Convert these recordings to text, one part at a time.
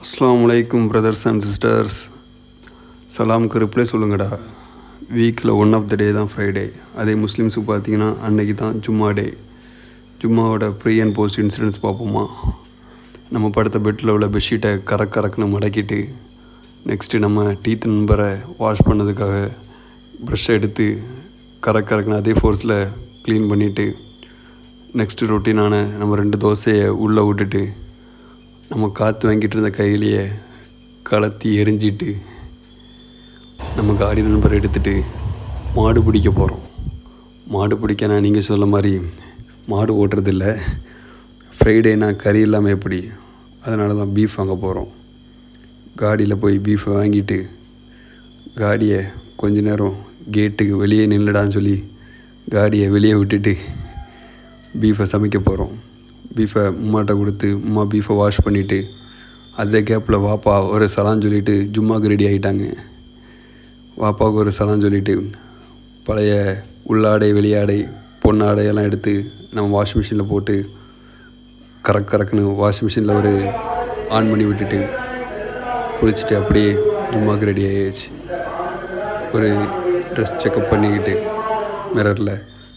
அஸ்ஸலாமு அலைக்கும் brothers and sisters. சலாமுக்கு reply சொல்லுங்கடா. வீக்கில் ஒன் ஆஃப் த டே தான் ஃப்ரைடே. அதே முஸ்லீம்ஸுக்கு பார்த்தீங்கன்னா அன்னைக்கு தான் ஜும்மா டே. ஜும்மாவோட ப்ரீ அண்ட் போஸ்ட் இன்சிடென்ட்ஸ் பார்ப்போமா? நம்ம படுத்த பெட்டில் உள்ள பெட்ஷீட்டை கறக்குன்னு மடக்கிட்டு, நெக்ஸ்ட்டு நம்ம டீத் நம்பரை வாஷ் பண்ணதுக்காக ப்ரஷ்ஷை எடுத்து கறக்குன்னு அதே ஃபோர்ஸில் க்ளீன் பண்ணிவிட்டு, நெக்ஸ்ட்டு ரொட்டீனான நம்ம 2 தோசையை உள்ளே விட்டுட்டு, நம்ம காற்று வாங்கிட்டு இருந்த கையிலேயே கலத்தி எரிஞ்சிட்டு, நம்ம காடி நம்பர் எடுத்துகிட்டு மாடு பிடிக்க போகிறோம். மாடு பிடிக்க நான் நீங்கள் சொல்ல மாதிரி மாடு ஓட்டுறதில்ல. ஃப்ரைடேனா கறி இல்லாமல் எப்படி? அதனால தான் பீஃப் வாங்க போகிறோம். காடியில் போய் பீஃபை வாங்கிட்டு, காடியை கொஞ்ச நேரம் கேட்டுக்கு வெளியே நின்றுடான்னு சொல்லி காடியை வெளியே விட்டுட்டு பீஃபை சமைக்க போகிறோம். பீஃபை உம்மாட்ட கொடுத்து உம்மா பீஃபை வாஷ் பண்ணிவிட்டு, அதே கேப்பில் வாப்பா ஒரு சலான்னு சொல்லிவிட்டு ஜும்மாவுக்கு ரெடி ஆகிட்டாங்க. வாப்பாவுக்கு ஒரு சலான்னு சொல்லிவிட்டு பழைய உள்ளாடை வெளியாடை பொன்னாடையெல்லாம் எடுத்து நம்ம வாஷிங் மிஷினில் போட்டு கறக்குன்னு வாஷிங் மிஷினில் ஒரு ஆன் பண்ணி விட்டுட்டு குளிச்சுட்டு அப்படியே ஜும்மாவுக்கு ரெடி ஆகிடுச்சு. ஒரு ட்ரெஸ் செக்கப் பண்ணிக்கிட்டு மிரரில்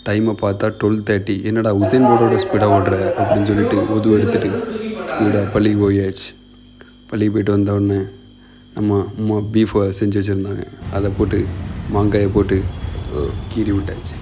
டைமை பார்த்தா 12:30. என்னடா உசேன் போல்ட்டோட ஸ்பீடாக ஓடுற அப்படின்னு சொல்லிட்டு உது எடுத்துகிட்டு ஸ்பீடாக பள்ளிக்கு போயாச்சு. பள்ளிக்கு போயிட்டு வந்தவுடனே நம்ம அம்மா பீஃபை செஞ்சு வச்சுருந்தாங்க. அதை போட்டு மாங்காயை போட்டு கீறி விட்டாச்சு.